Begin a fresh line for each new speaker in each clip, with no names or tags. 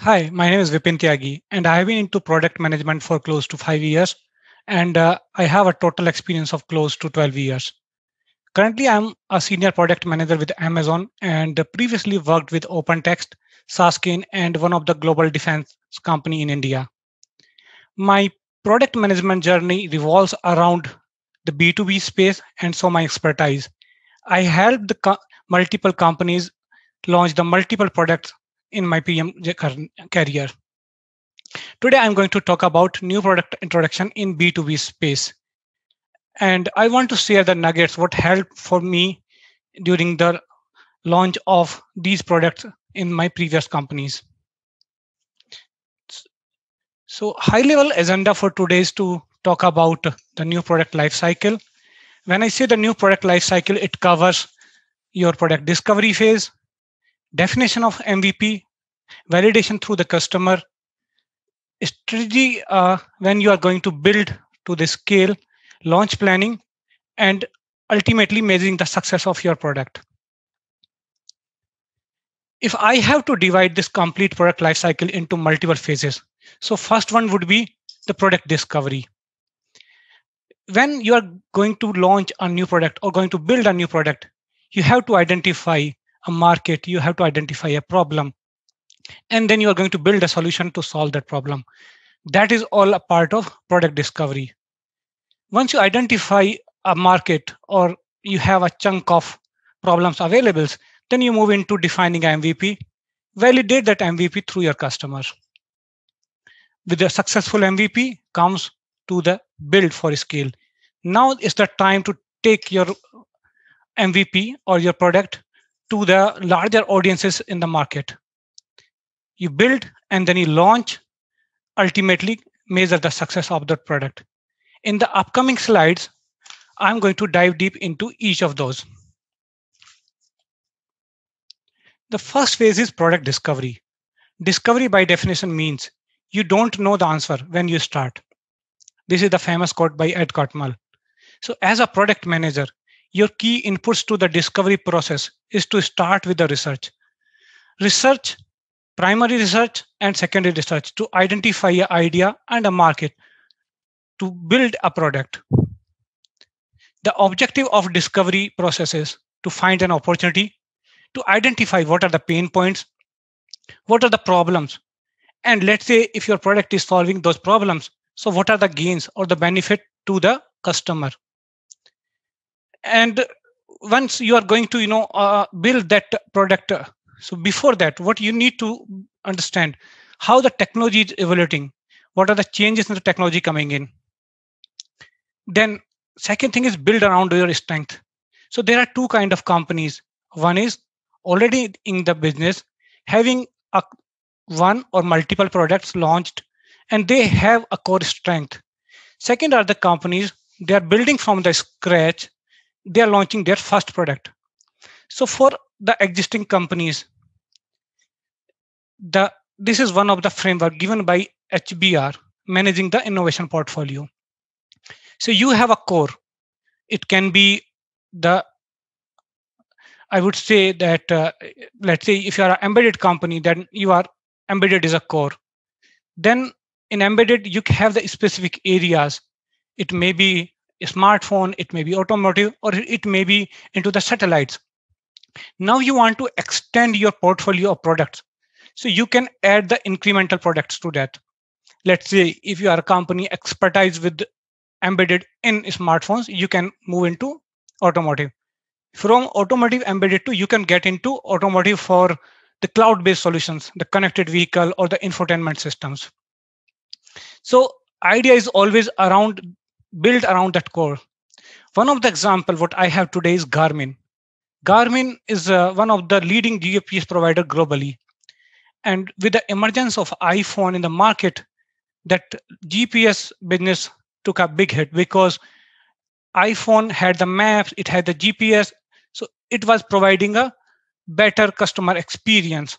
Hi, my name is Vipin Tyagi, and I have been into product management for close to 5 years, and I have a total experience of close to 12 years. Currently, I'm a senior product manager with Amazon, and previously worked with OpenText, Saskin, and one of the global defense company in India. My product management journey revolves around the B2B space, and so my expertise. I help the multiple companies launch the multiple products in my career. Today, I'm going to talk about new product introduction in B2B space. And I want to share the nuggets, what helped for me during the launch of these products in my previous companies. So high level agenda for today is to talk about the new product life cycle. When I say the new product life cycle, it covers your product discovery phase, definition of MVP, validation through the customer, strategy when you are going to build to the scale, launch planning, and ultimately measuring the success of your product. If I have to divide this complete product lifecycle into multiple phases, so first one would be the product discovery. When you are going to launch a new product or going to build a new product, you have to identify a market, you have to identify a problem, and then you are going to build a solution to solve that problem. That is all a part of product discovery. Once you identify a market or you have a chunk of problems available, then you move into defining MVP, validate that MVP through your customers. With a successful MVP comes to the build for scale. Now is the time to take your MVP or your product to the larger audiences in the market. You build and then you launch, ultimately measure the success of that product. In the upcoming slides, I'm going to dive deep into each of those. The first phase is product discovery. Discovery by definition means you don't know the answer when you start. This is the famous quote by Ed Catmull. So as a product manager, your key inputs to the discovery process is to start with the research. Research, primary research and secondary research to identify an idea and a market to build a product. The objective of discovery process is to find an opportunity, to identify what are the pain points, what are the problems, and let's say if your product is solving those problems, so what are the gains or the benefit to the customer. And once you are going to build that product, so before that what you need to understand how the technology is evolving, what are the changes in the technology coming in. Then second thing is build around your strength. So there are two kind of companies. One is already in the business having a one or multiple products launched and they have a core strength. Second are the companies, they are building from the scratch, they are launching their first product. So for the existing companies, this is one of the framework given by HBR, managing the innovation portfolio. So you have a core. It can be the, I would say that, let's say if you are an embedded company, then you are embedded is a core. Then in embedded, you have the specific areas. It may be a smartphone, it may be automotive, or it may be into the satellites. Now you want to extend your portfolio of products. So you can add the incremental products to that. Let's say if you are a company expertise with embedded in smartphones, you can move into automotive. From automotive embedded to, you can get into automotive for the cloud-based solutions, the connected vehicle or the infotainment systems. So idea is always around build around that core. One of the example what I have today is Garmin. Garmin is one of the leading GPS provider globally. And with the emergence of iPhone in the market, that GPS business took a big hit because iPhone had the maps, it had the GPS, so it was providing a better customer experience.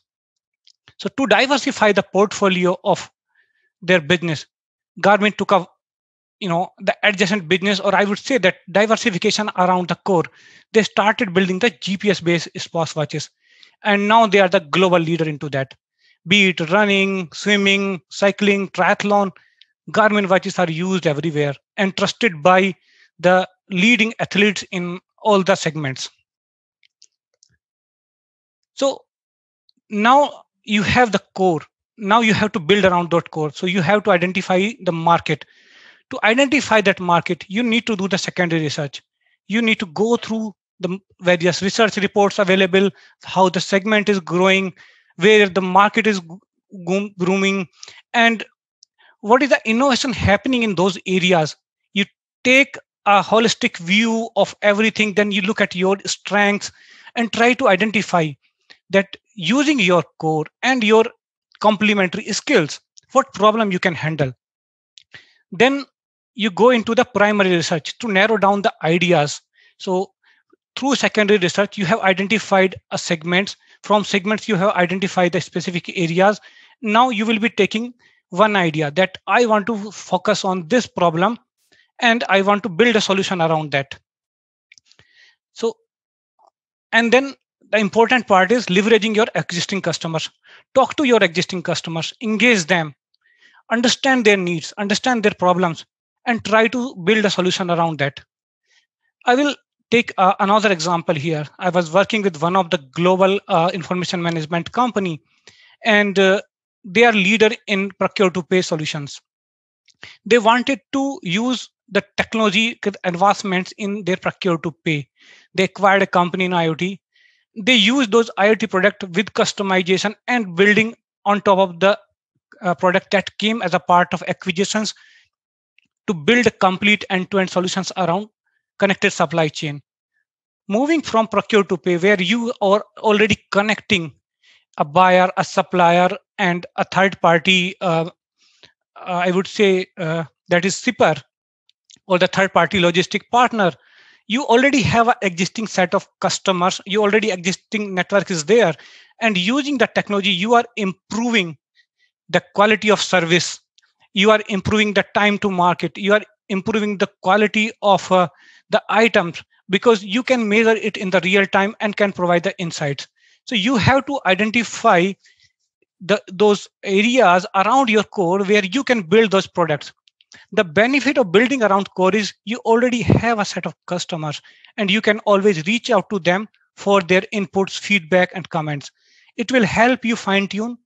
So to diversify the portfolio of their business, Garmin took a the adjacent business, or I would say that diversification around the core. They started building the GPS based smartwatches, and now they are the global leader into that. be it running, swimming, cycling, triathlon. Garmin watches are used everywhere and trusted by the leading athletes in all the segments. So now you have the core. Now you have to build around that core. So you have to identify the market. To identify that market, you need to do the secondary research. You need to go through the various research reports available, how the segment is growing, where the market is grooming, and what is the innovation happening in those areas. You take a holistic view of everything, then you look at your strengths and try to identify that using your core and your complementary skills, what problem you can handle. Then you go into the primary research to narrow down the ideas. So through secondary research, you have identified a segments. From segments, you have identified the specific areas. Now you will be taking one idea that I want to focus on this problem and I want to build a solution around that. So, and then the important part is leveraging your existing customers. Talk to your existing customers, engage them, understand their needs, understand their problems, and try to build a solution around that. I will take another example here. I was working with one of the global information management company, and they are leader in procure to pay solutions. They wanted to use the technology advancements in their procure to pay. They acquired a company in IoT. They use those IoT product with customization and building on top of the product that came as a part of acquisitions to build complete end-to-end solutions around connected supply chain. Moving from procure to pay, where you are already connecting a buyer, a supplier, and a third party, I would say that is shipper or the third party logistic partner. You already have an existing set of customers, you already existing network is there, and using the technology, you are improving the quality of service, you are improving the time to market, you are improving the quality of the items, because you can measure it in the real time and can provide the insights. So you have to identify those areas around your core where you can build those products. The benefit of building around core is you already have a set of customers and you can always reach out to them for their inputs, feedback, and comments. It will help you fine tune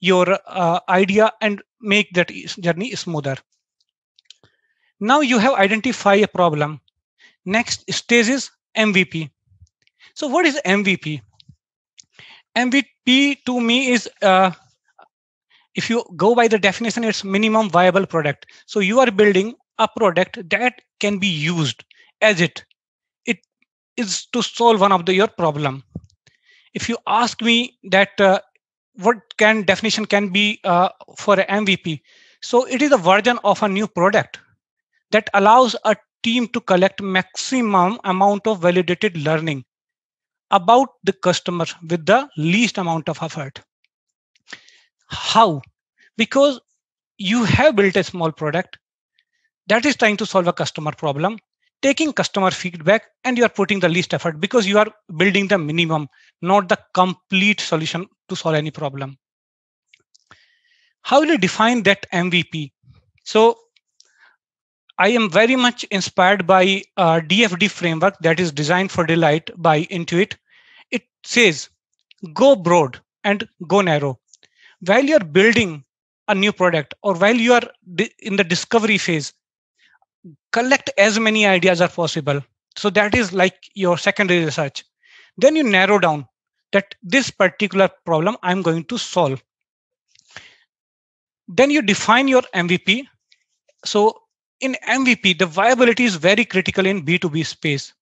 your idea and make that journey smoother. Now you have identified a problem. Next stage is MVP. So what is MVP? MVP to me is, if you go by the definition, it's minimum viable product. So you are building a product that can be used as it is to solve one of your problem. If you ask me that what can definition can be for an MVP, so it is a version of a new product that allows a team to collect maximum amount of validated learning about the customer with the least amount of effort. How? Because you have built a small product that is trying to solve a customer problem, taking customer feedback, and you are putting the least effort because you are building the minimum, not the complete solution to solve any problem. How will you define that MVP? So I am very much inspired by DFD framework that is designed for delight by Intuit. It says, go broad and go narrow. While you're building a new product or while you are in the discovery phase, collect as many ideas as possible. So that is like your secondary research. Then you narrow down that this particular problem I'm going to solve. Then you define your MVP. So in MVP, the viability is very critical in B2B space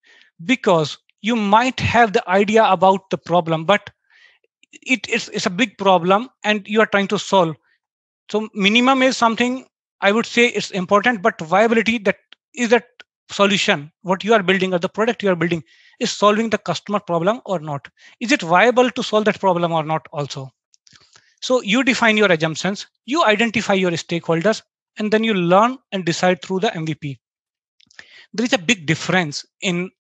because you might have the idea about the problem, but it's a big problem and you are trying to solve. So minimum is something I would say it's important, but viability, that is that solution, what you are building or the product you are building is solving the customer problem or not? Is it viable to solve that problem or not also? So you define your assumptions, you identify your stakeholders, and then you learn and decide through the MVP. There is a big difference in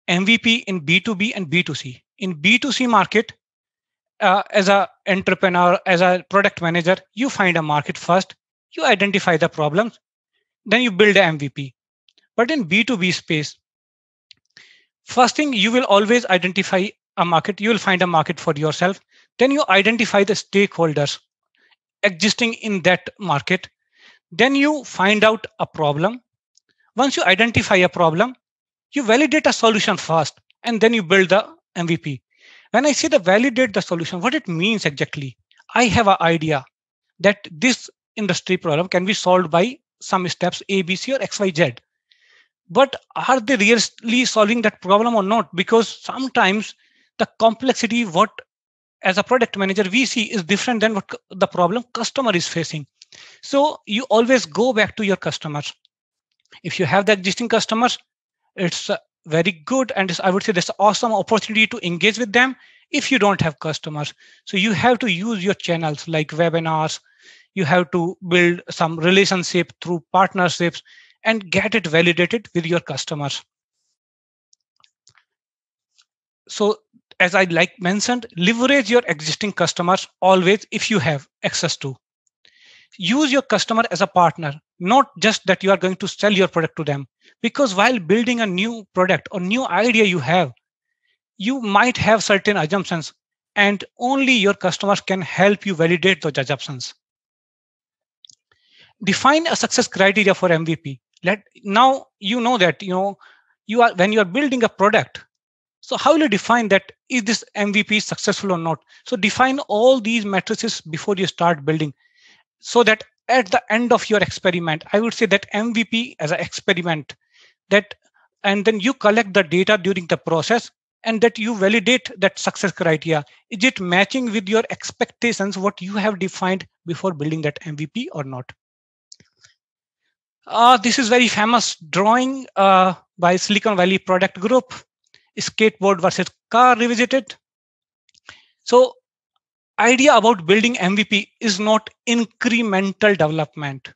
MVP in B2B and B2C. In B2C market, as a entrepreneur, as a product manager, you find a market first, you identify the problems, then you build a MVP. But in B2B space, first thing, you will always identify a market. You will find a market for yourself. Then you identify the stakeholders existing in that market. Then you find out a problem. Once you identify a problem, you validate a solution first, and then you build the MVP. When I say the validate the solution, what it means exactly? I have an idea that this industry problem can be solved by some steps A, B, C, or X, Y, Z. But are they really solving that problem or not? Because sometimes the complexity, what as a product manager we see, is different than what the problem customer is facing. So you always go back to your customers. If you have the existing customers, it's very good, and I would say that's an awesome opportunity to engage with them. If you don't have customers, so you have to use your channels like webinars, you have to build some relationship through partnerships and get it validated with your customers. So as I like mentioned, leverage your existing customers always if you have access to. Use your customer as a partner, not just that you are going to sell your product to them. Because while building a new product or new idea you have, you might have certain assumptions, and only your customers can help you validate those assumptions. Define a success criteria for MVP. Let now you know that you are when you are building a product. So how will you define that is this MVP successful or not? So define all these matrices before you start building, so that at the end of your experiment, I would say that MVP as an experiment, that and then you collect the data during the process, and that you validate that success criteria. Is it matching with your expectations, what you have defined before building that MVP or not? This is very famous drawing by Silicon Valley Product Group, skateboard versus car revisited. So idea about building MVP is not incremental development.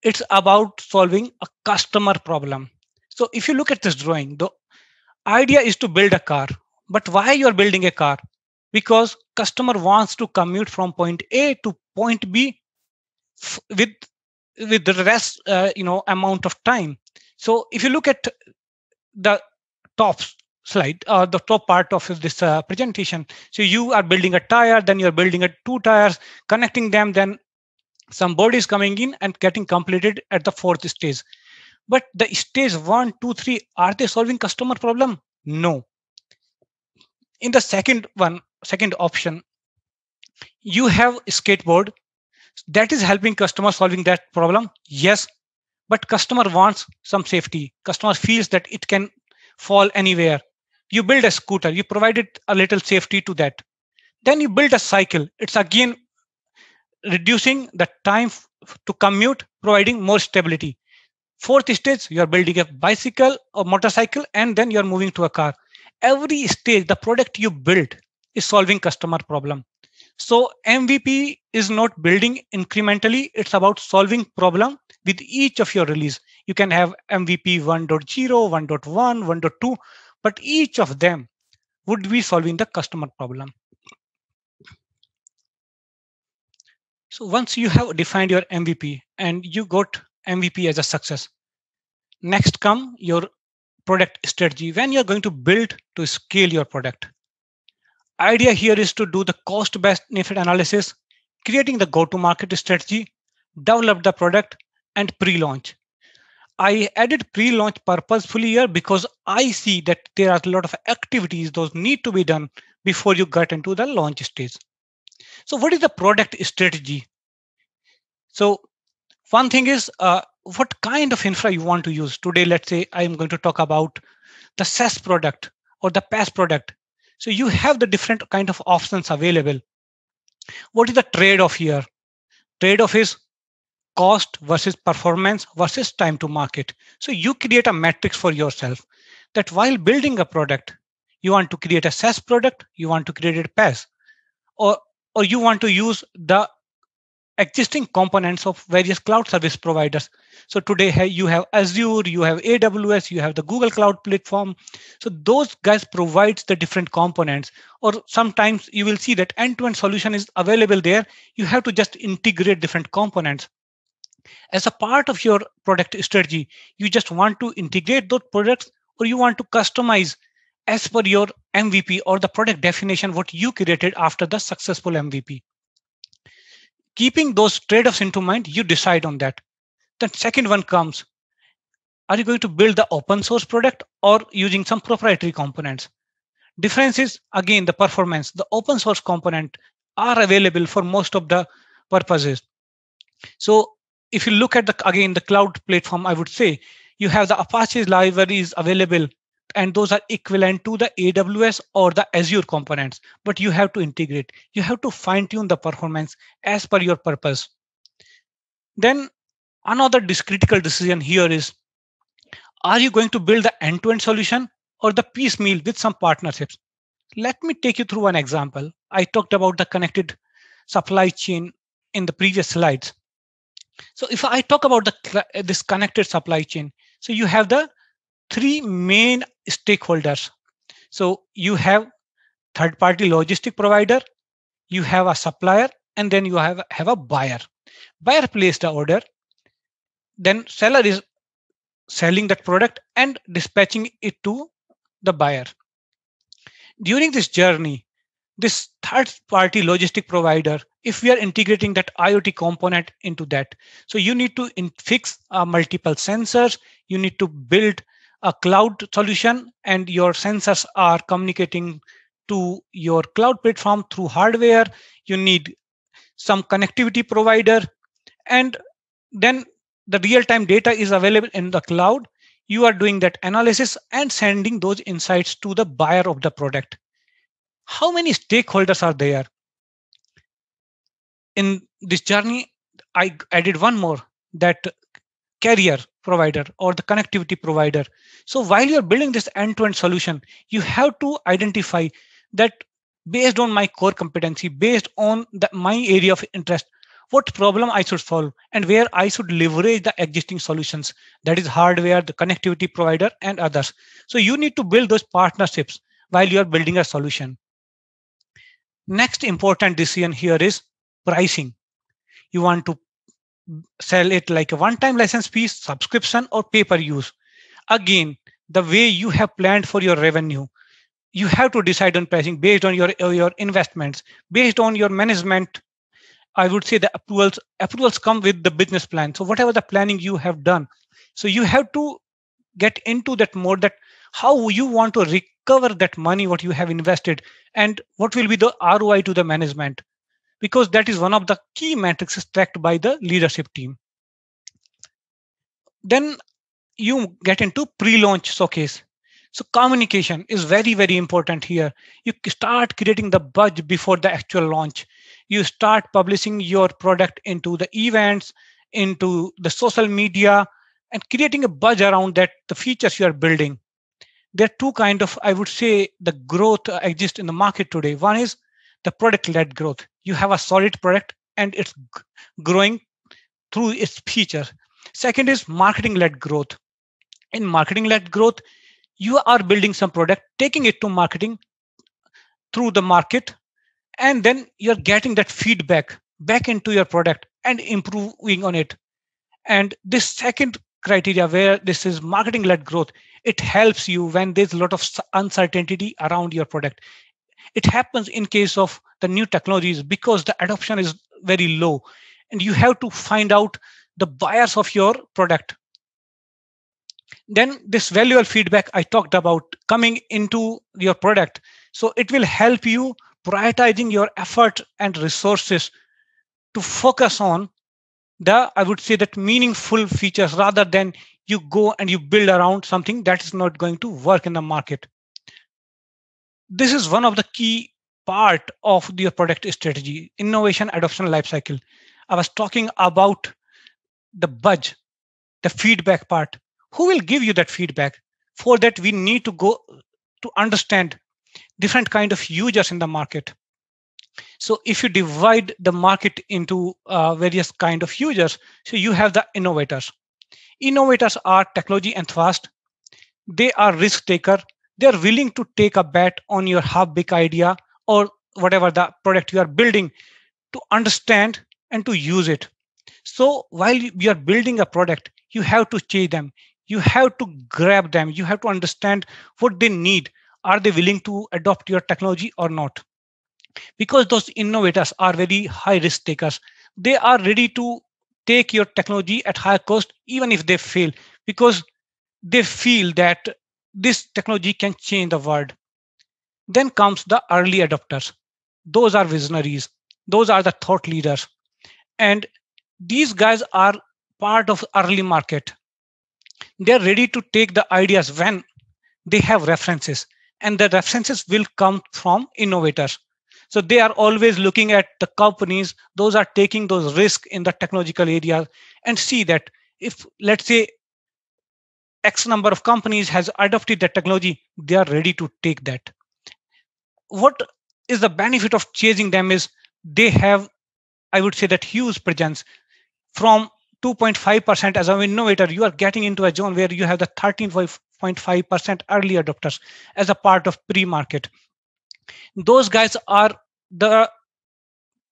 It's about solving a customer problem. So if you look at this drawing, the idea is to build a car. But why you're building a car? Because customer wants to commute from point A to point B with the rest amount of time. So if you look at the top slide, the top part of this presentation, so you are building a tire, then you're building two tires, connecting them, then some bodies coming in and getting completed at the fourth stage. But the stage 1, 2, 3, are they solving customer problem? No. In the second option, you have a skateboard that is helping customer solving that problem. Yes, but customer wants some safety. Customer feels that it can fall anywhere. You build a scooter, you provided a little safety to that. Then you build a cycle. It's again reducing the time to commute, providing more stability. Fourth stage, you are building a bicycle or motorcycle, and then you're moving to a car. Every stage, the product you build is solving customer problem. So MVP is not building incrementally, it's about solving problem with each of your release. You can have MVP 1.0, 1.1, 1.2, but each of them would be solving the customer problem. So once you have defined your MVP and you got MVP as a success, next come your product strategy. When you're going to build to scale your product, idea here is to do the cost benefit analysis, creating the go-to-market strategy, develop the product, and pre-launch. I added pre-launch purposefully here because I see that there are a lot of activities those need to be done before you get into the launch stage. So what is the product strategy? So one thing is what kind of infra you want to use. Today, let's say I am going to talk about the SaaS product or the PaaS product. So you have the different kind of options available. What is the trade-off here? Trade-off is cost versus performance versus time to market. So you create a matrix for yourself that while building a product, you want to create a SaaS product, you want to create a PaaS, or you want to use the existing components of various cloud service providers. So today you have Azure, you have AWS, you have the Google Cloud Platform. So those guys provides the different components, or sometimes you will see that end-to-end solution is available there. You have to just integrate different components. As a part of your product strategy, you just want to integrate those products, or you want to customize as per your MVP or the product definition what you created after the successful MVP. Keeping those trade-offs into mind, you decide on that. The second one comes, are you going to build the open source product or using some proprietary components? Difference is again the performance. The open source component are available for most of the purposes. So if you look at again the cloud platform, I would say you have the Apache libraries available, and those are equivalent to the AWS or the Azure components, but you have to integrate. You have to fine tune the performance as per your purpose. Then another critical decision here is, are you going to build the end-to-end solution or the piecemeal with some partnerships? Let me take you through an example. I talked about the connected supply chain in the previous slides. So if I talk about this connected supply chain, so you have the three main stakeholders. So you have third-party logistic provider, you have a supplier, and then you have a buyer. Buyer placed the order, then seller is selling that product and dispatching it to the buyer. During this journey, this third party logistic provider, if we are integrating that IoT component into that, so you need to fix multiple sensors, you need to build a cloud solution, and your sensors are communicating to your cloud platform through hardware. You need some connectivity provider, and then the real-time data is available in the cloud. You are doing that analysis and sending those insights to the buyer of the product. How many stakeholders are there? In this journey, I added one more, that carrier provider or the connectivity provider. So while you're building this end-to-end solution, you have to identify that based on my core competency, based on my area of interest, what problem I should solve and where I should leverage the existing solutions, that is hardware, the connectivity provider, and others. So you need to build those partnerships while you are building a solution. Next important decision here is pricing. You want to sell it like a one-time license fee, subscription, or pay-per-use. Again, the way you have planned for your revenue, you have to decide on pricing based on your investments, based on your management. I would say the approvals come with the business plan. So whatever the planning you have done, so you have to get into that mode, that how you want to recover that money what you have invested, and what will be the ROI to the management, because that is one of the key metrics tracked by the leadership team. Then you get into pre-launch showcase. So communication is very, very important here. You start creating the buzz before the actual launch. You start publishing your product into the events, into the social media, and creating a buzz around that, the features you are building. There are two kind of, I would say, the growth exists in the market today. One is the product-led growth. You have a solid product and it's growing through its features. Second is marketing-led growth. In marketing-led growth, you are building some product, taking it to marketing through the market, and then you're getting that feedback back into your product and improving on it. And this second criteria, where this is marketing-led growth, it helps you when there's a lot of uncertainty around your product. It happens in case of the new technologies because the adoption is very low, and you have to find out the buyers of your product. Then this valuable feedback I talked about coming into your product. So it will help you prioritizing your effort and resources to focus on the, I would say, that meaningful features, rather than you go and you build around something that is not going to work in the market. This is one of the key part of your product strategy, innovation adoption lifecycle. I was talking about the buzz, the feedback part. Who will give you that feedback? For that, we need to go to understand different kind of users in the market. So if you divide the market into various kind of users, so you have the innovators. Innovators are technology enthusiasts. They are risk taker. They are willing to take a bet on your half big idea or whatever the product you are building to understand and to use it. So while you are building a product, you have to chase them. You have to grab them. You have to understand what they need. Are they willing to adopt your technology or not? Because those innovators are very high risk takers. They are ready to take your technology at higher cost, even if they fail, because they feel that this technology can change the world. Then comes the early adopters. Those are visionaries. Those are the thought leaders. And these guys are part of early market. They're ready to take the ideas when they have references, and the references will come from innovators. So they are always looking at the companies those are taking those risks in the technological area, and see that if, let's say, x number of companies has adopted the technology, they are ready to take that. What is the benefit of chasing them is they have, I would say, that huge presence. From 2.5% as an innovator, you are getting into a zone where you have the 13.5% early adopters as a part of pre-market. Those guys are the,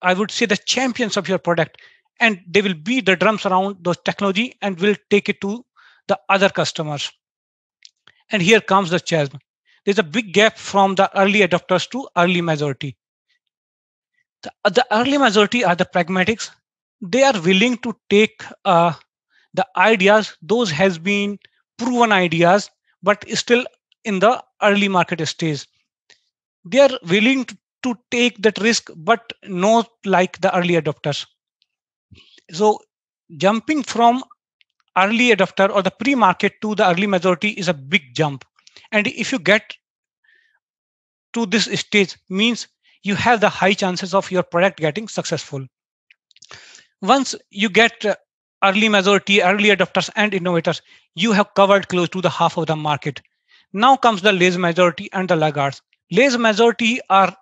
I would say, the champions of your product, and they will beat the drums around those technology and will take it to the other customers. And here comes the chasm. There's a big gap from the early adopters to early majority. The early majority are the pragmatics. They are willing to take the ideas, those has been proven ideas, but still in the early market stage. They are willing to take that risk, but not like the early adopters. So jumping from early adopter or the pre-market to the early majority is a big jump. And if you get to this stage, means you have the high chances of your product getting successful. Once you get early majority, early adopters, and innovators, you have covered close to the half of the market. Now comes the lazy majority and the laggards. Lazy majority are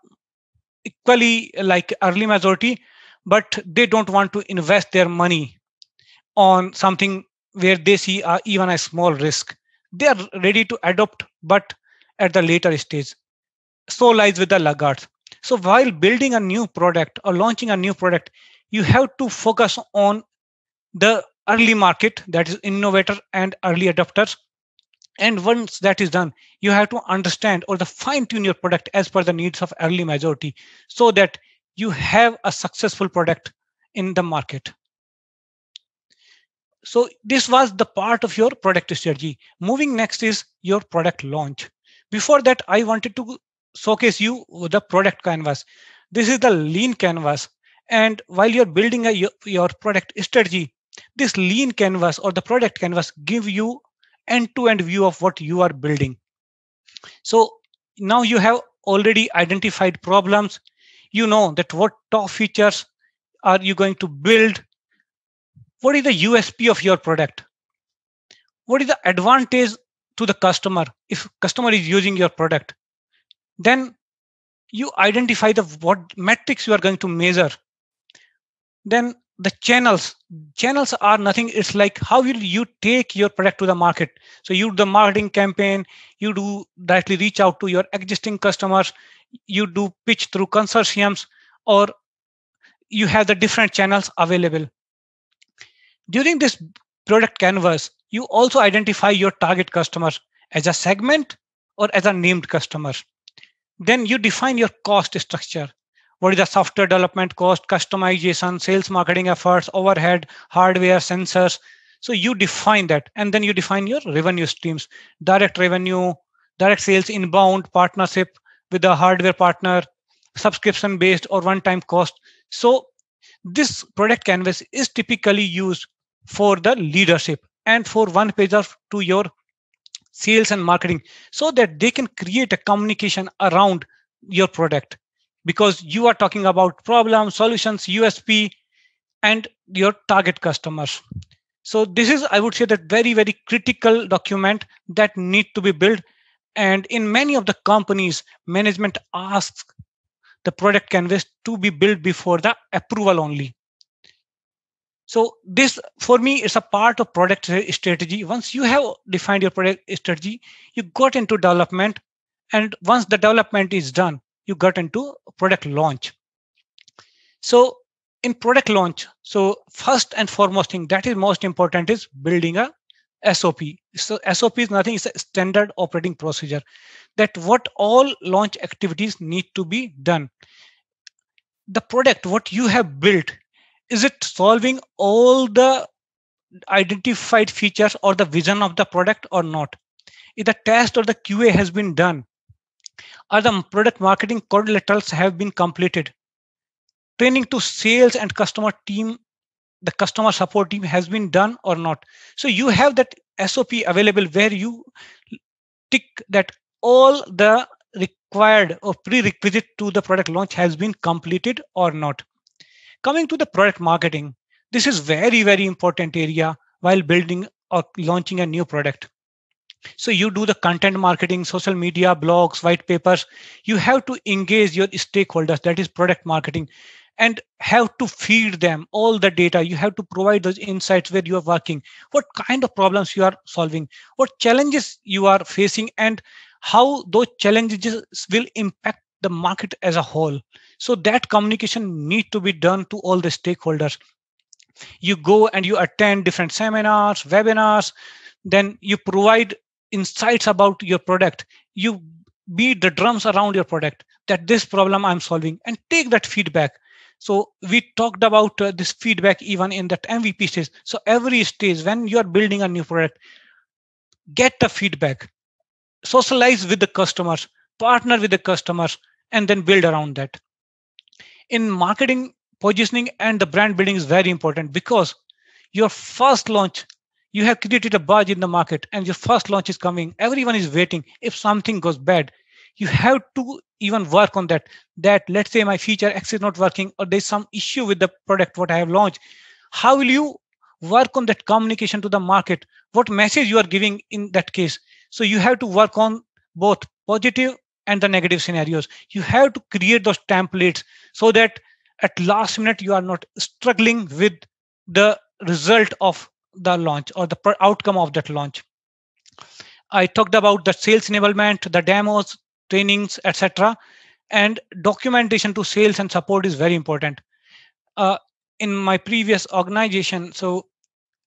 equally like early majority, but they don't want to invest their money on something where they see even a small risk. They are ready to adopt, but at the later stage. So lies with the laggards. So while building a new product or launching a new product, you have to focus on the early market, that is innovator and early adopters. And once that is done, you have to understand or the fine tune your product as per the needs of early majority, so that you have a successful product in the market. So this was the part of your product strategy. Moving next is your product launch. Before that, I wanted to showcase you the product canvas. This is the lean canvas. And while you're building your product strategy, this lean canvas or the product canvas give you end-to-end view of what you are building. So now you have already identified problems. You know that what top features are you going to build. What is the USP of your product? What is the advantage to the customer if customer is using your product? Then you identify the what metrics you are going to measure. Then the channels are nothing. It's like how will you take your product to the market? So you do the marketing campaign, you do directly reach out to your existing customers, you do pitch through consortiums, or you have the different channels available. During this product canvas, you also identify your target customers as a segment or as a named customer. Then you define your cost structure. What is the software development cost, customization, sales marketing efforts, overhead, hardware, sensors. So you define that. And then you define your revenue streams, direct revenue, direct sales, inbound, partnership with the hardware partner, subscription based or one-time cost. So this product canvas is typically used for the leadership and for one page of to your sales and marketing, so that they can create a communication around your product, because you are talking about problem solutions, USP, and your target customers. So this is, I would say, that very critical document that need to be built. And in many of the companies, management asks the product canvas to be built before the approval only. So this for me is a part of product strategy. Once you have defined your product strategy, you got into development, and once the development is done, you got into product launch. So in product launch, so first and foremost thing that is most important is building a SOP. So SOP is nothing, it's a standard operating procedure, that what all launch activities need to be done. The product what you have built, is it solving all the identified features or the vision of the product or not? If the test or the QA has been done, or the product marketing collaterals have been completed, training to sales and customer team, the customer support team has been done or not? So you have that SOP available where you tick that all the required or prerequisite to the product launch has been completed or not. Coming to the product marketing, this is very important area while building or launching a new product. So you do the content marketing, social media, blogs, white papers. You have to engage your stakeholders, that is product marketing, and have to feed them all the data. You have to provide those insights where you are working, what kind of problems you are solving, what challenges you are facing, and how those challenges will impact the market as a whole. So that communication need to be done to all the stakeholders. You go and you attend different seminars, webinars, then you provide insights about your product. You beat the drums around your product, that this problem I'm solving, and take that feedback. So we talked about this feedback even in that MVP stage. So every stage when you are building a new product, get the feedback, socialize with the customers, partner with the customers, and then build around that. In marketing, positioning and the brand building is very important, because your first launch, you have created a buzz in the market and your first launch is coming, everyone is waiting. If something goes bad, you have to even work on that. That let's say my feature X is not working, or there's some issue with the product what I have launched. How will you work on that communication to the market? What message you are giving in that case? So you have to work on both positive and the negative scenarios. You have to create those templates so that at last minute you are not struggling with the result of the launch or the outcome of that launch. I talked about the sales enablement, the demos, trainings, etc. And documentation to sales and support is very important. uh, in my previous organization, so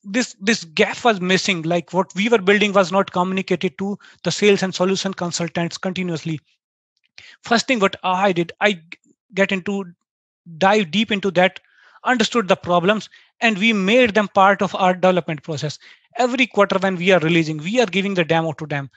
this gap was missing, like what we were building was not communicated to the sales and solution consultants continuously. First thing what I did, get into dive deep into that, understood the problems, and we made them part of our development process. Every quarter when we are releasing, we are giving the demo to them,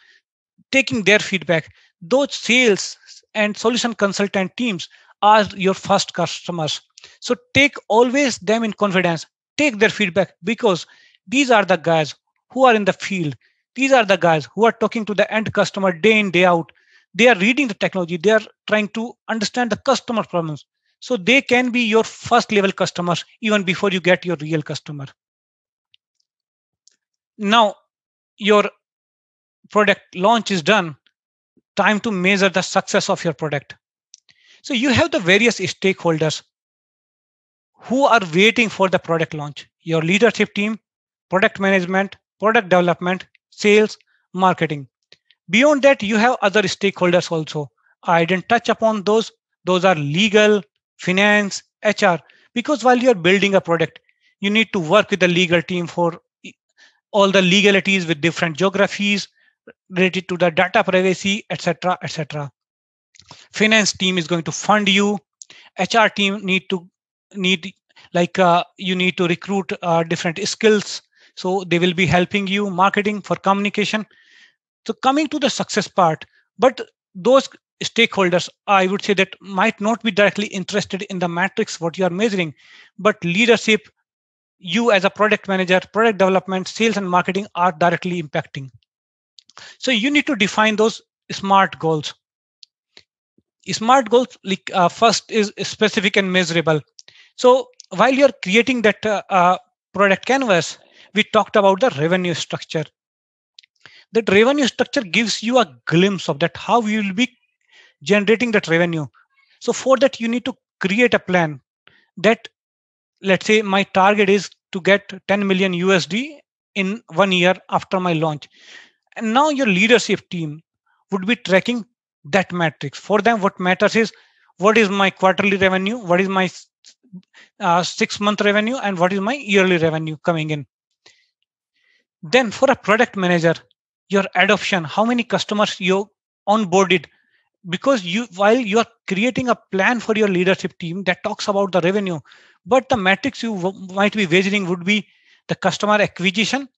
taking their feedback. Those sales and solution consultant teams are your first customers. So take always them in confidence, take their feedback, because these are the guys who are in the field. These are the guys who are talking to the end customer day in, day out. They are reading the technology, they are trying to understand the customer problems. So they can be your first level customers even before you get your real customer. Now your product launch is done, time to measure the success of your product. So you have the various stakeholders who are waiting for the product launch: your leadership team, product management, product development, sales, marketing. Beyond that, you have other stakeholders also. I didn't touch upon those. Those are legal, finance, HR. Because while you're building a product, you need to work with the legal team for all the legalities with different geographies related to the data privacy, etc., etc. Finance team is going to fund you. HR team need like you need to recruit different skills, so they will be helping you. Marketing for communication. So coming to the success part, but those stakeholders, I would say that might not be directly interested in the metrics what you are measuring, but leadership, you as a product manager, product development, sales and marketing are directly impacting. So you need to define those smart goals. Smart goals, like first is specific and measurable. So while you're creating that product canvas, we talked about the revenue structure. That revenue structure gives you a glimpse of that how you will be generating that revenue. So for that, you need to create a plan that, let's say my target is to get 10 million USD in 1 year after my launch. And now your leadership team would be tracking that metrics. For them, what matters is what is my quarterly revenue, what is my 6 month revenue, and what is my yearly revenue coming in. Then for a product manager, your adoption, how many customers you onboarded, because you, while you are creating a plan for your leadership team that talks about the revenue, but the metrics you might be measuring would be the customer acquisition,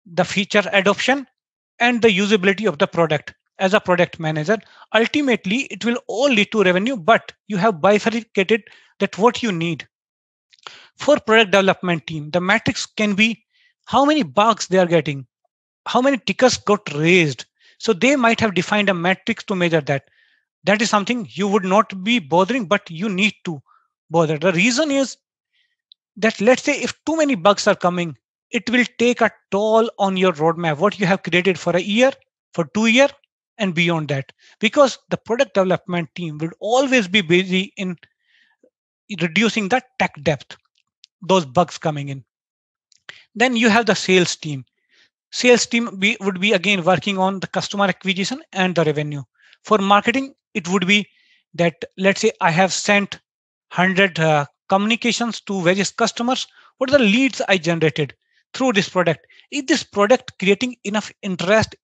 the feature adoption, and the usability of the product. As a product manager, ultimately it will all lead to revenue, but you have bifurcated that what you need. For product development team, the metrics can be how many bugs they are getting, how many tickets got raised. So they might have defined a metrics to measure that. That is something you would not be bothering, but you need to bother. The reason is that, let's say if too many bugs are coming, it will take a toll on your roadmap, what you have created for a year, for 2 years, and beyond that. Because the product development team will always be busy in reducing the tech depth, those bugs coming in. Then you have the sales team. Sales team would be again working on the customer acquisition and the revenue. For marketing, it would be that, let's say I have sent 100 communications to various customers. What are the leads I generated through this product? Is this product creating enough interest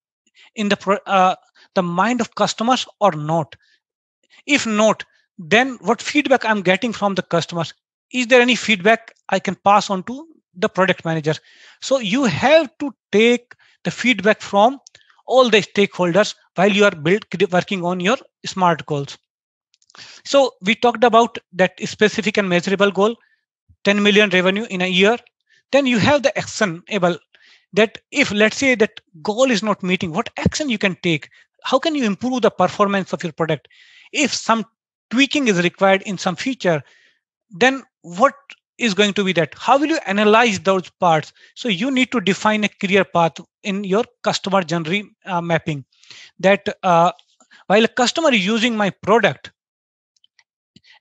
in the mind of customers or not? If not, then what feedback I'm getting from the customers? Is there any feedback I can pass on to the product manager? So you have to take the feedback from all the stakeholders while you are working on your smart goals. So we talked about that specific and measurable goal, 10 million revenue in a year. Then you have the actionable, that if, let's say, that goal is not meeting, what action you can take? How can you improve the performance of your product? If some tweaking is required in some feature, then what is going to be that? How will you analyze those parts? So you need to define a clear path in your customer journey mapping, that while a customer is using my product,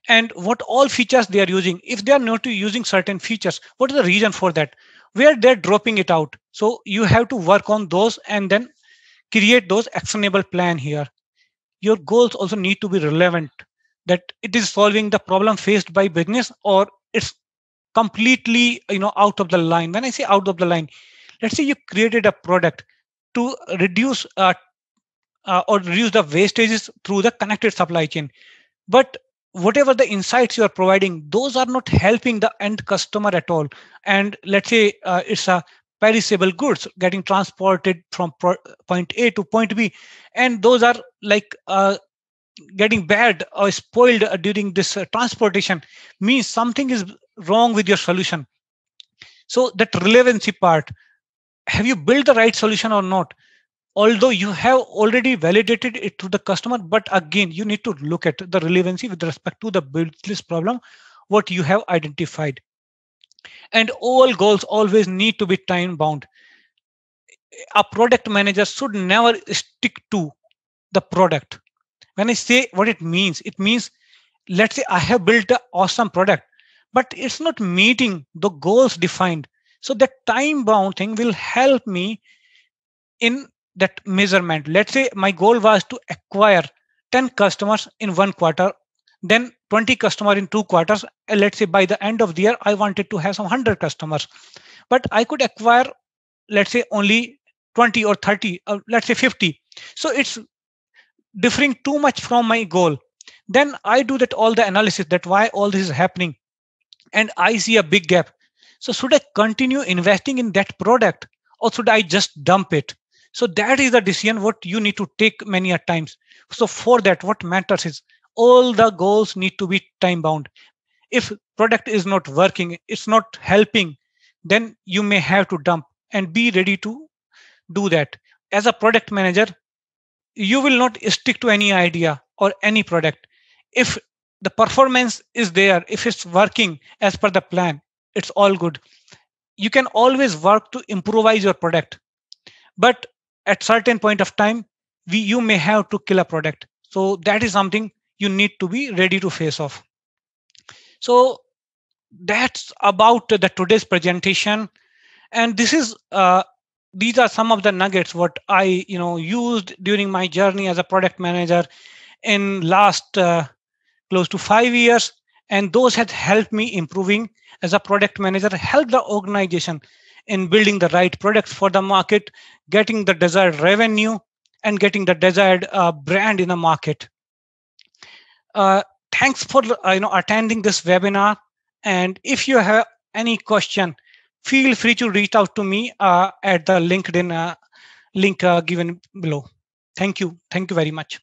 and what all features they are using, if they are not using certain features, what is the reason for that, where they're dropping it out. So you have to work on those and then create those actionable plan here. Your goals also need to be relevant, that it is solving the problem faced by business, or it's completely out of the line. When I say out of the line, let's say you created a product to reduce or reduce the wastages through the connected supply chain, but whatever the insights you are providing, those are not helping the end customer at all. And let's say it's a perishable goods getting transported from point A to point B, and those are like getting bad or spoiled during this transportation, means something is wrong with your solution. So that relevancy part, have you built the right solution or not? Although you have already validated it to the customer, but again you need to look at the relevancy with respect to the business problem what you have identified. And all goals always need to be time bound. A product manager should never stick to the product. When I say what it means, let's say I have built an awesome product, but it's not meeting the goals defined. So that time bound thing will help me in that measurement. Let's say my goal was to acquire 10 customers in 1 quarter, then 20 customers in 2 quarters. And let's say by the end of the year, I wanted to have some 100 customers, but I could acquire, let's say, only 20 or 30, or let's say 50. So it's differing too much from my goal. Then I do that all the analysis that why all this is happening, and I see a big gap. So should I continue investing in that product, or should I just dump it? So that is the decision what you need to take many a times. So for that, what matters is all the goals need to be time bound. If product is not working, it's not helping, then you may have to dump, and be ready to do that. As a product manager, you will not stick to any idea or any product. If the performance is there, if it's working as per the plan, it's all good. You can always work to improvise your product, but at certain point of time, you may have to kill a product. So that is something you need to be ready to face off. So that's about the today's presentation, and this is these are some of the nuggets what I used during my journey as a product manager in last close to 5 years, and those had helped me improving as a product manager, help the organization in building the right products for the market, getting the desired revenue, and getting the desired brand in the market. uh, Thanks for attending this webinar, and if you have any question, feel free to reach out to me at the LinkedIn link given below. Thank you very much.